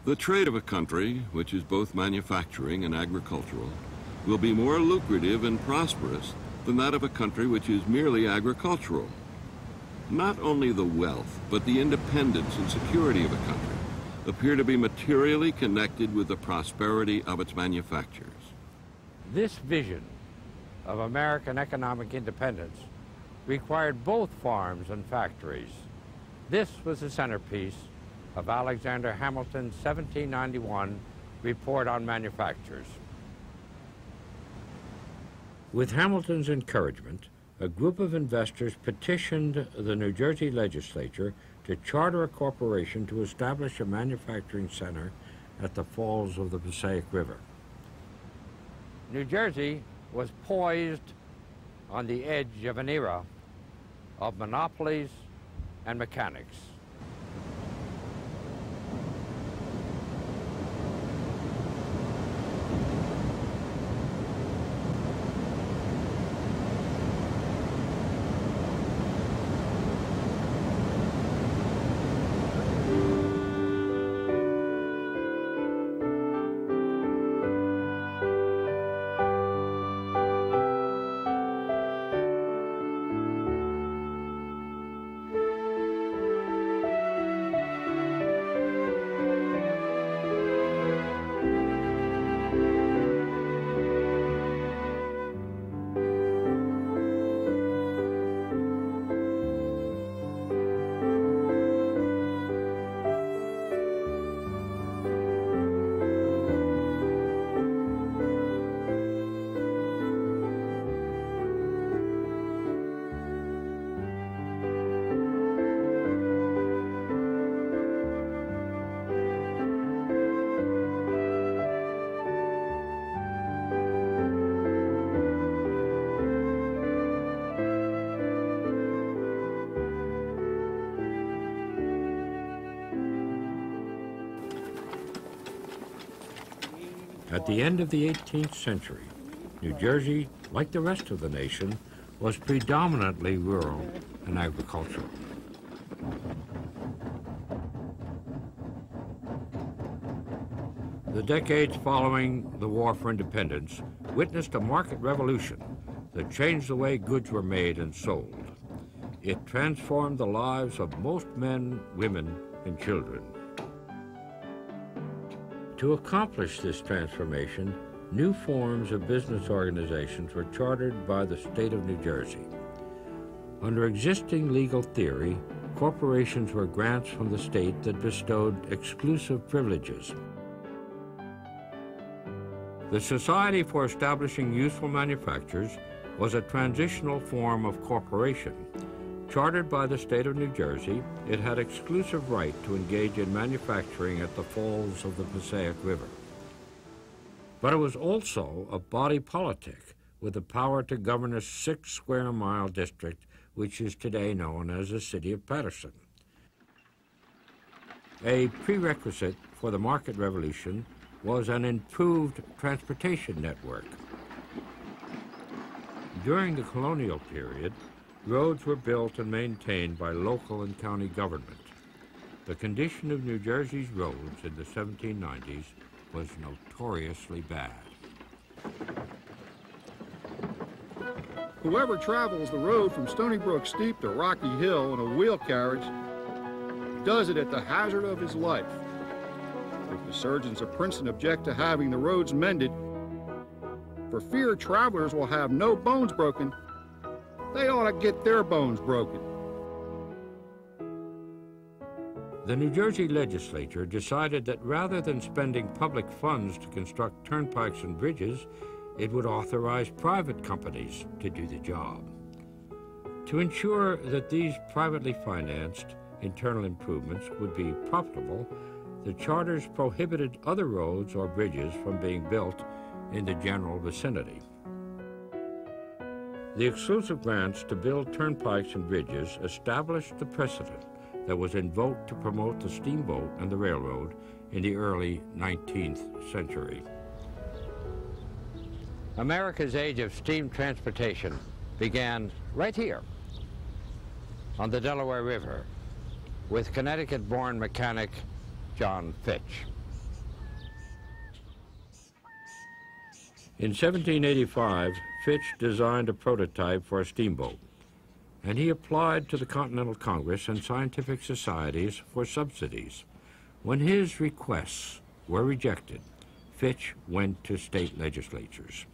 The trade of a country, which is both manufacturing and agricultural, will be more lucrative and prosperous than that of a country which is merely agricultural. Not only the wealth, but the independence and security of a country appear to be materially connected with the prosperity of its manufactures. This vision of American economic independence required both farms and factories. This was the centerpiece of Alexander Hamilton's 1791 Report on Manufactures. With Hamilton's encouragement, a group of investors petitioned the New Jersey legislature to charter a corporation to establish a manufacturing center at the falls of the Passaic River. New Jersey was poised on the edge of an era of monopolies and mechanics. At the end of the 18th century, New Jersey, like the rest of the nation, was predominantly rural and agricultural. The decades following the War for Independence witnessed a market revolution that changed the way goods were made and sold. It transformed the lives of most men, women, and children. To accomplish this transformation, new forms of business organizations were chartered by the state of New Jersey. Under existing legal theory, corporations were grants from the state that bestowed exclusive privileges. The Society for Establishing Useful Manufactures was a transitional form of corporation. Chartered by the state of New Jersey, it had exclusive right to engage in manufacturing at the falls of the Passaic River. But it was also a body politic with the power to govern a 6-square-mile district, which is today known as the city of Paterson. A prerequisite for the market revolution was an improved transportation network. During the colonial period, roads were built and maintained by local and county government. The condition of New Jersey's roads in the 1790s was notoriously bad. Whoever travels the road from Stony Brook Steep to Rocky Hill in a wheel carriage does it at the hazard of his life. If the surgeons of Princeton object to having the roads mended, for fear travelers will have no bones broken, they ought to get their bones broken. The New Jersey legislature decided that rather than spending public funds to construct turnpikes and bridges, it would authorize private companies to do the job. To ensure that these privately financed internal improvements would be profitable, the charters prohibited other roads or bridges from being built in the general vicinity. The exclusive grants to build turnpikes and bridges established the precedent that was invoked to promote the steamboat and the railroad in the early 19th century. America's age of steam transportation began right here on the Delaware River with Connecticut-born mechanic John Fitch. In 1785, Fitch designed a prototype for a steamboat, and he applied to the Continental Congress and scientific societies for subsidies. When his requests were rejected, Fitch went to state legislatures.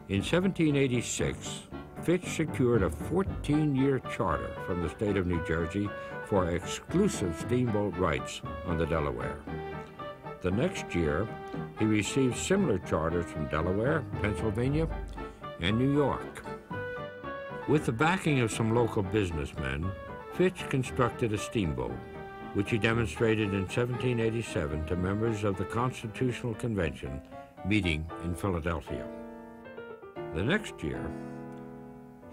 In 1786, Fitch secured a 14-year charter from the state of New Jersey for exclusive steamboat rights on the Delaware. The next year, he received similar charters from Delaware, Pennsylvania, and New York. With the backing of some local businessmen, Fitch constructed a steamboat, which he demonstrated in 1787 to members of the Constitutional Convention meeting in Philadelphia. The next year,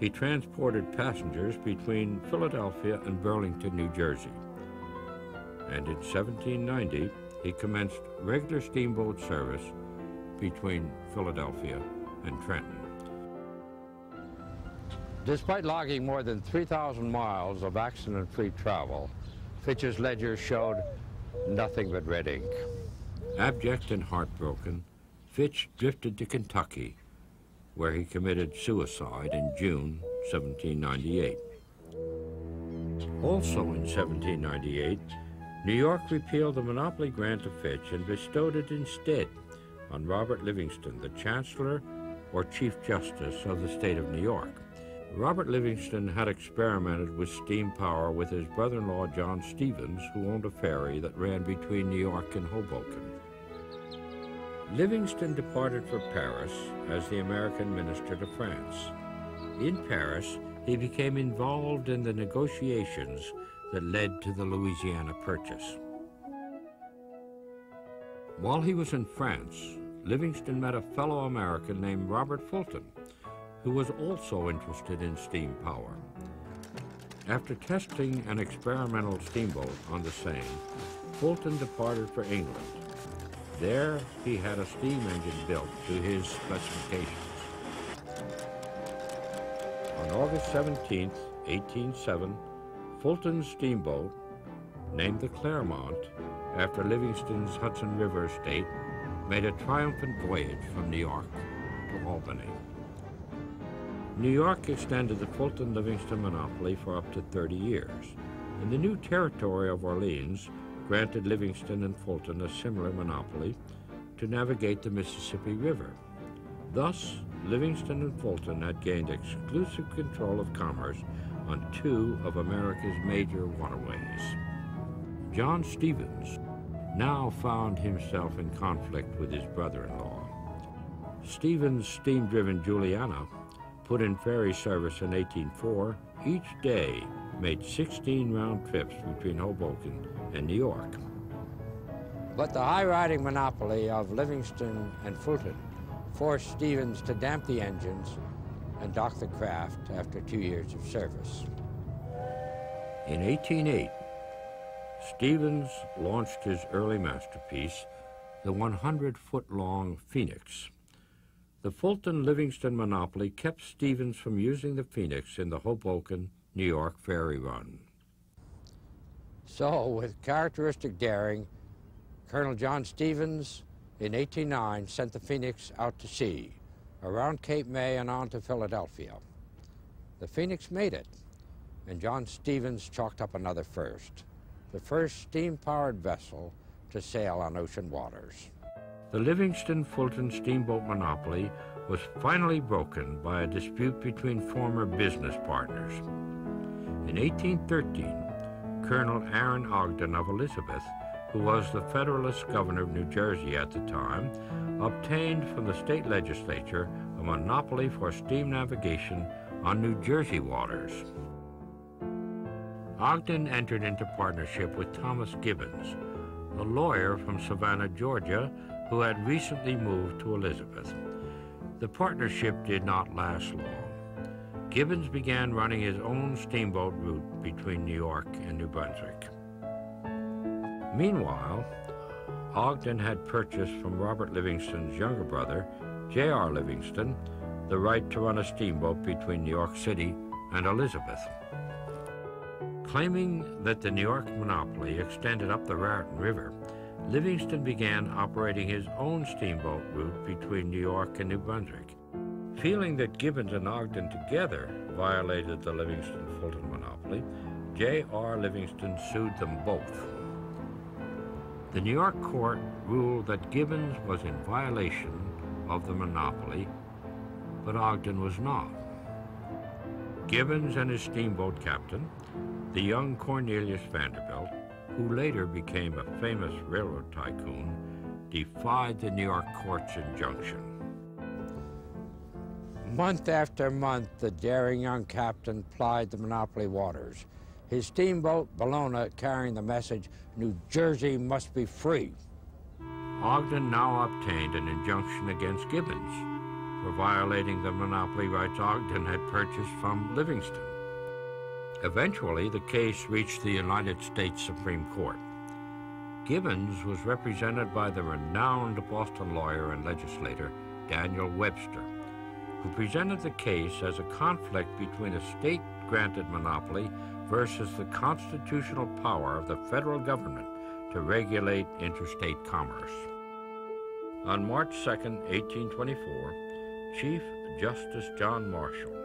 he transported passengers between Philadelphia and Burlington, New Jersey. And in 1790, he commenced regular steamboat service between Philadelphia and Trenton. Despite logging more than 3,000 miles of accident-free travel, Fitch's ledger showed nothing but red ink. Abject and heartbroken, Fitch drifted to Kentucky, where he committed suicide in June 1798. Also in 1798, New York repealed the monopoly grant to Fitch and bestowed it instead on Robert Livingston, the Chancellor or Chief Justice of the state of New York. Robert Livingston had experimented with steam power with his brother-in-law John Stevens, who owned a ferry that ran between New York and Hoboken. Livingston departed for Paris as the American minister to France. In Paris, he became involved in the negotiations that led to the Louisiana Purchase. While he was in France, Livingston met a fellow American named Robert Fulton, who was also interested in steam power. After testing an experimental steamboat on the Seine, Fulton departed for England. There, he had a steam engine built to his specifications. On August 17, 1807, Fulton's steamboat, named the Clermont, after Livingston's Hudson River estate, made a triumphant voyage from New York to Albany. New York extended the Fulton-Livingston monopoly for up to 30 years, and the new territory of Orleans granted Livingston and Fulton a similar monopoly to navigate the Mississippi River. Thus, Livingston and Fulton had gained exclusive control of commerce on two of America's major waterways. John Stevens now found himself in conflict with his brother-in-law. Stevens' steam-driven Juliana, put in ferry service in 1804, each day made 16 round trips between Hoboken and New York. But the high-riding monopoly of Livingston and Fulton forced Stevens to damp the engines and dock the craft after 2 years of service. In 1808, Stevens launched his early masterpiece, the 100-foot-long Phoenix. The Fulton-Livingston monopoly kept Stevens from using the Phoenix in the Hoboken, New York ferry run. So, with characteristic daring, Colonel John Stevens in 1809 sent the Phoenix out to sea, around Cape May and on to Philadelphia. The Phoenix made it, and John Stevens chalked up another first, the first steam-powered vessel to sail on ocean waters. The Livingston-Fulton steamboat monopoly was finally broken by a dispute between former business partners. In 1813, Colonel Aaron Ogden of Elizabeth, who was the Federalist governor of New Jersey at the time, obtained from the state legislature a monopoly for steam navigation on New Jersey waters. Ogden entered into partnership with Thomas Gibbons, a lawyer from Savannah, Georgia, who had recently moved to Elizabeth. The partnership did not last long. Gibbons began running his own steamboat route between New York and New Brunswick. Meanwhile, Ogden had purchased from Robert Livingston's younger brother, J.R. Livingston, the right to run a steamboat between New York City and Elizabeth. Claiming that the New York monopoly extended up the Raritan River, Livingston began operating his own steamboat route between New York and New Brunswick. Feeling that Gibbons and Ogden together violated the Livingston-Fulton monopoly, J.R. Livingston sued them both. The New York court ruled that Gibbons was in violation of the monopoly, but Ogden was not. Gibbons and his steamboat captain, the young Cornelius Vanderbilt, who later became a famous railroad tycoon, defied the New York court's injunction. Month after month, the daring young captain plied the monopoly waters, his steamboat, Bologna, carrying the message, New Jersey must be free. Ogden now obtained an injunction against Gibbons for violating the monopoly rights Ogden had purchased from Livingston. Eventually, the case reached the United States Supreme Court. Gibbons was represented by the renowned Boston lawyer and legislator Daniel Webster, who presented the case as a conflict between a state-granted monopoly versus the constitutional power of the federal government to regulate interstate commerce. On March 2, 1824, Chief Justice John Marshall,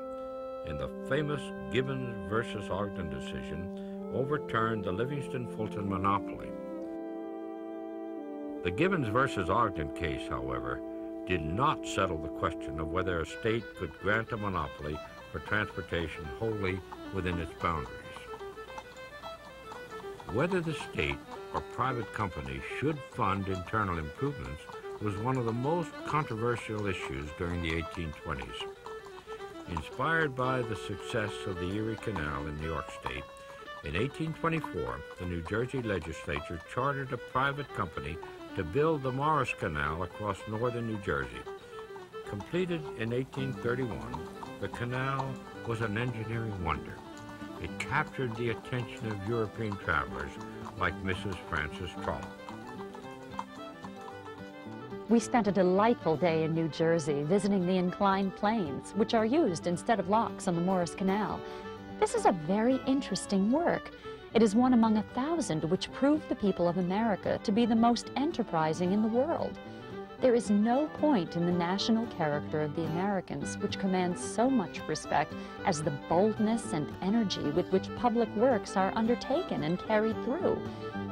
in the famous Gibbons versus Ogden decision, overturned the Livingston-Fulton monopoly. The Gibbons versus Ogden case, however, did not settle the question of whether a state could grant a monopoly for transportation wholly within its boundaries. Whether the state or private company should fund internal improvements was one of the most controversial issues during the 1820s. Inspired by the success of the Erie Canal in New York State, in 1824, the New Jersey legislature chartered a private company to build the Morris Canal across northern New Jersey. Completed in 1831, the canal was an engineering wonder. It captured the attention of European travelers like Mrs. Frances Trollope. We spent a delightful day in New Jersey visiting the inclined planes, which are used instead of locks on the Morris Canal. This is a very interesting work. It is one among 1,000 which proved the people of America to be the most enterprising in the world. There is no point in the national character of the Americans which commands so much respect as the boldness and energy with which public works are undertaken and carried through.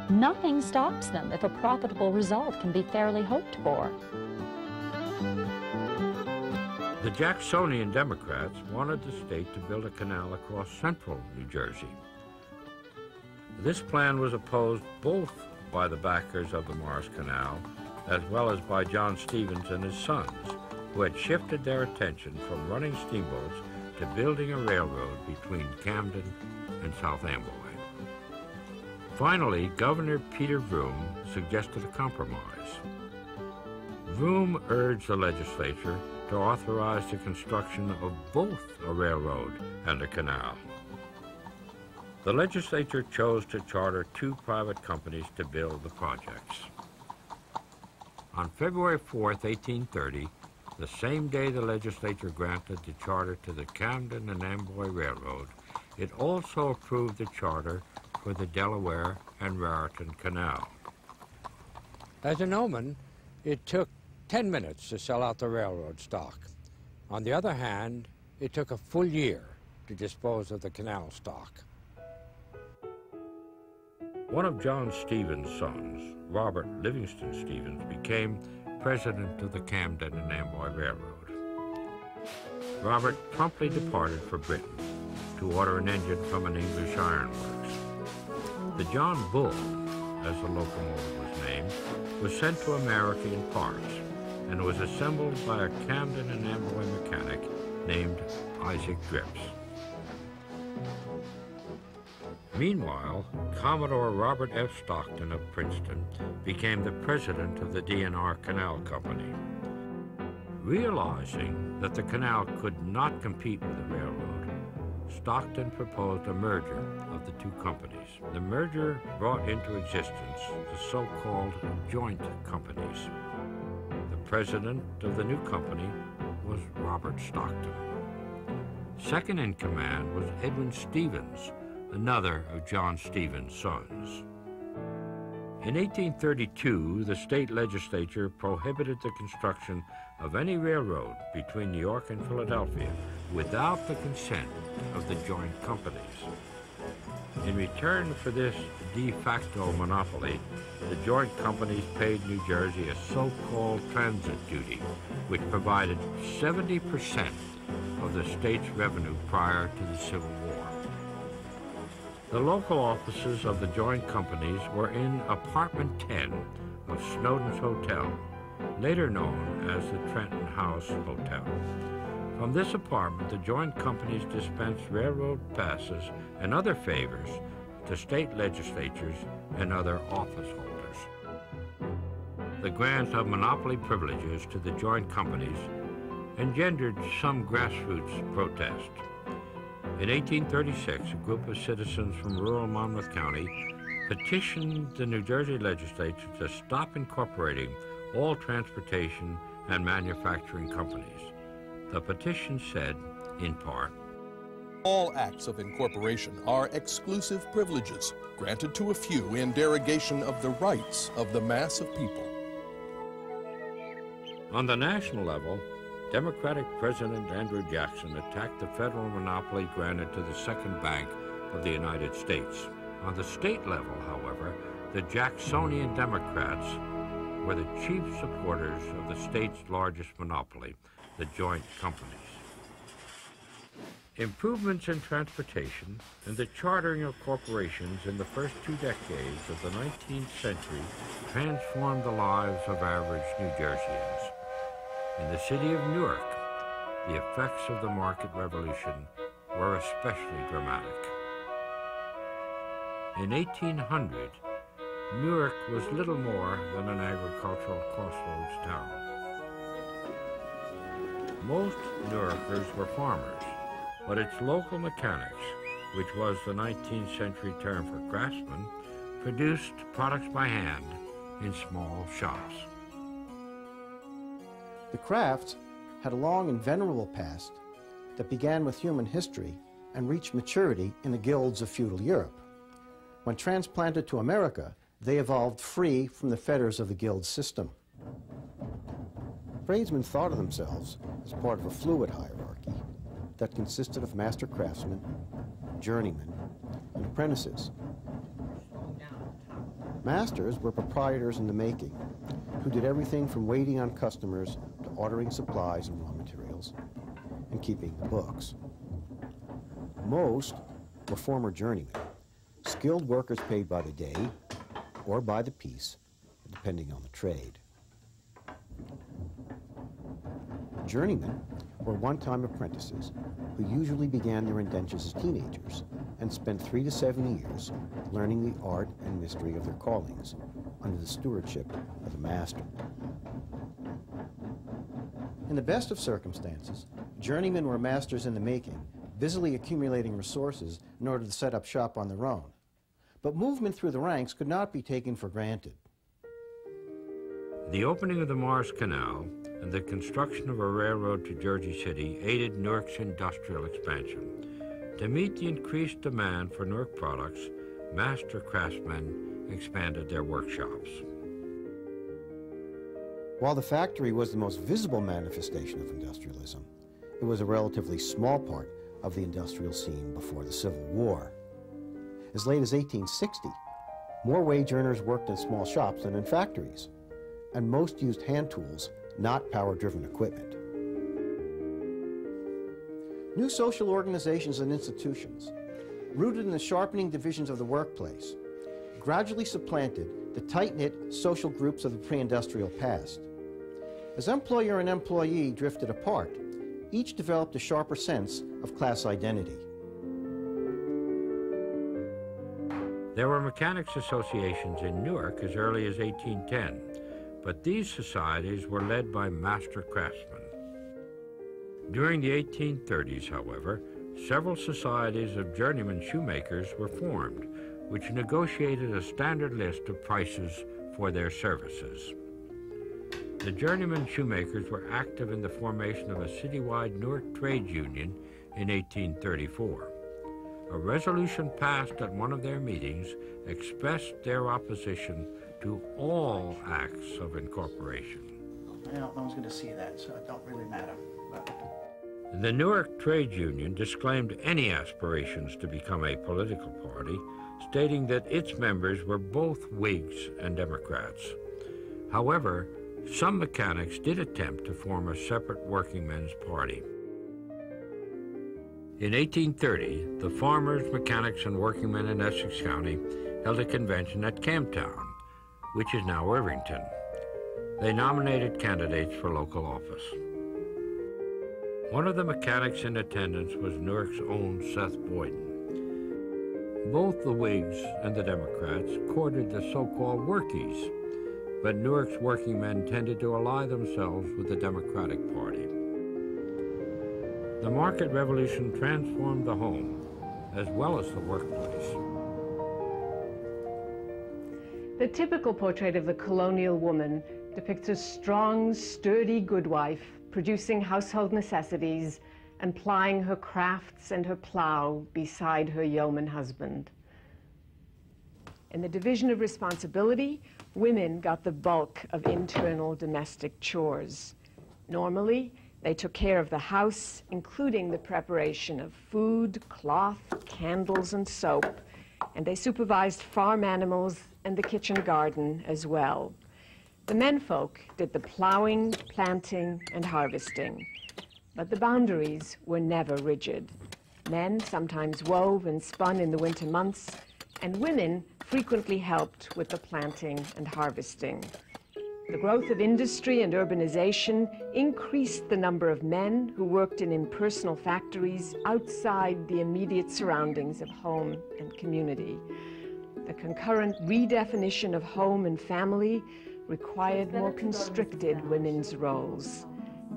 Nothing stops them if a profitable result can be fairly hoped for. The Jacksonian Democrats wanted the state to build a canal across central New Jersey. This plan was opposed both by the backers of the Morris Canal as well as by John Stevens and his sons, who had shifted their attention from running steamboats to building a railroad between Camden and South Amboy. Finally, Governor Peter Vroom suggested a compromise. Vroom urged the legislature to authorize the construction of both a railroad and a canal. The legislature chose to charter 2 private companies to build the projects. On February 4th, 1830, the same day the legislature granted the charter to the Camden and Amboy Railroad, it also approved the charter for the Delaware and Raritan Canal. As an omen, it took 10 minutes to sell out the railroad stock. On the other hand, it took a full year to dispose of the canal stock. One of John Stevens' sons, Robert Livingston Stevens, became president of the Camden and Amboy Railroad. Robert promptly departed for Britain to order an engine from an English ironworks. The John Bull, as the locomotive was named, was sent to America in parts and was assembled by a Camden and Amboy mechanic named Isaac Dripps. Meanwhile, Commodore Robert F. Stockton of Princeton became the president of the D&R Canal Company. Realizing that the canal could not compete with the railroad, Stockton proposed a merger of the 2 companies. The merger brought into existence the so-called joint companies. The president of the new company was Robert Stockton. Second in command was Edwin Stevens, another of John Stevens' sons. In 1832, the state legislature prohibited the construction of any railroad between New York and Philadelphia without the consent of the joint companies. In return for this de facto monopoly, the joint companies paid New Jersey a so-called transit duty, which provided 70% of the state's revenue prior to the Civil War. The local offices of the joint companies were in Apartment 10 of Snowden's Hotel, later known as the Trenton House Hotel. From this apartment, the joint companies dispensed railroad passes and other favors to state legislatures and other office holders. The grant of monopoly privileges to the joint companies engendered some grassroots protest. In 1836, a group of citizens from rural Monmouth County petitioned the New Jersey legislature to stop incorporating all transportation and manufacturing companies. The petition said, in part, all acts of incorporation are exclusive privileges granted to a few in derogation of the rights of the mass of people. On the national level, Democratic President Andrew Jackson attacked the federal monopoly granted to the Second Bank of the United States. On the state level, however, the Jacksonian Democrats were the chief supporters of the state's largest monopoly, the joint companies. Improvements in transportation and the chartering of corporations in the first 2 decades of the 19th century transformed the lives of average New Jerseyans. In the city of Newark, the effects of the market revolution were especially dramatic. In 1800, Newark was little more than an agricultural crossroads town. Most Newarkers were farmers, but its local mechanics, which was the 19th century term for craftsmen, produced products by hand in small shops. The crafts had a long and venerable past that began with human history and reached maturity in the guilds of feudal Europe. When transplanted to America, they evolved free from the fetters of the guild system. Tradesmen thought of themselves as part of a fluid hierarchy that consisted of master craftsmen, journeymen, and apprentices. Masters were proprietors in the making, who did everything from waiting on customers to ordering supplies and raw materials and keeping the books. Most were former journeymen, skilled workers paid by the day or by the piece, depending on the trade. Journeymen were one-time apprentices who usually began their indentures as teenagers and spent 3 to 7 years learning the art and mystery of their callings under the stewardship of the master. In the best of circumstances, journeymen were masters in the making, busily accumulating resources in order to set up shop on their own. But movement through the ranks could not be taken for granted. The opening of the Morris Canal and the construction of a railroad to Jersey City aided Newark's industrial expansion. To meet the increased demand for Newark products, master craftsmen expanded their workshops. While the factory was the most visible manifestation of industrialism, it was a relatively small part of the industrial scene before the Civil War. As late as 1860, more wage earners worked in small shops than in factories, and most used hand tools, not power-driven equipment. New social organizations and institutions, rooted in the sharpening divisions of the workplace, gradually supplanted the tight-knit social groups of the pre-industrial past. As employer and employee drifted apart, each developed a sharper sense of class identity. There were mechanics associations in Newark as early as 1810, but these societies were led by master craftsmen. During the 1830s, however, several societies of journeyman shoemakers were formed, which negotiated a standard list of prices for their services. The journeyman shoemakers were active in the formation of a citywide Newark trades union in 1834. a resolution passed at one of their meetings expressed their opposition to all acts of incorporation. Well, no one's going to see that, so it don't really matter. But The Newark Trade Union disclaimed any aspirations to become a political party, stating that its members were both Whigs and Democrats. However, some mechanics did attempt to form a separate working men's party. In 1830, the farmers, mechanics, and working men in Essex County held a convention at Camptown, which is now Irvington. They nominated candidates for local office. One of the mechanics in attendance was Newark's own Seth Boyden. Both the Whigs and the Democrats courted the so-called workies, but Newark's working men tended to ally themselves with the Democratic Party. The market revolution transformed the home as well as the workplace. The typical portrait of the colonial woman depicts a strong, sturdy goodwife producing household necessities and plying her crafts and her plow beside her yeoman husband. In the division of responsibility, women got the bulk of internal domestic chores. Normally, they took care of the house, including the preparation of food, cloth, candles, and soap, and they supervised farm animals and the kitchen garden as well. The menfolk did the plowing, planting, and harvesting, but the boundaries were never rigid. Men sometimes wove and spun in the winter months, and women frequently helped with the planting and harvesting. The growth of industry and urbanization increased the number of men who worked in impersonal factories outside the immediate surroundings of home and community. The concurrent redefinition of home and family required more constricted women's roles.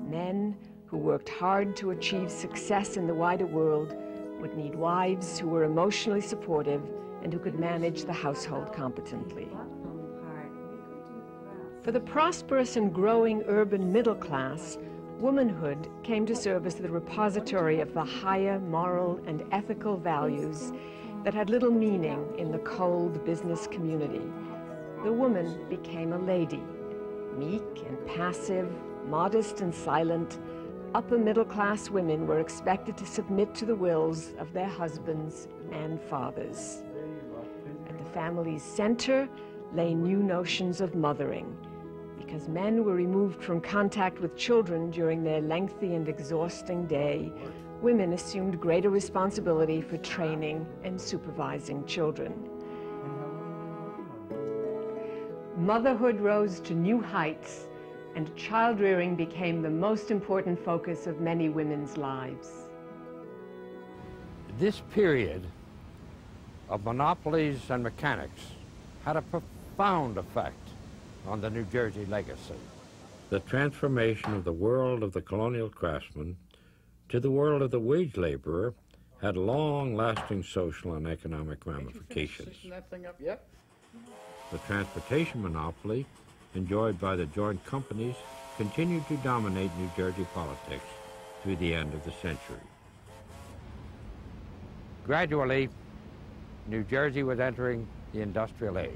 Men who worked hard to achieve success in the wider world would need wives who were emotionally supportive and who could manage the household competently. For the prosperous and growing urban middle class, womanhood came to serve as the repository of the higher moral and ethical values that had little meaning in the cold business community. The woman became a lady, meek and passive, modest and silent. Upper middle class women were expected to submit to the wills of their husbands and fathers. At the family's center lay new notions of mothering. Because men were removed from contact with children during their lengthy and exhausting day, women assumed greater responsibility for training and supervising children. Motherhood rose to new heights, and child-rearing became the most important focus of many women's lives. This period of monopolies and mechanics had a profound effect on the New Jersey legacy. The transformation of the world of the colonial craftsman to the world of the wage laborer had long-lasting social and economic ramifications. That thing up yet? The transportation monopoly, enjoyed by the joint companies, continued to dominate New Jersey politics through the end of the century. Gradually, New Jersey was entering the industrial age.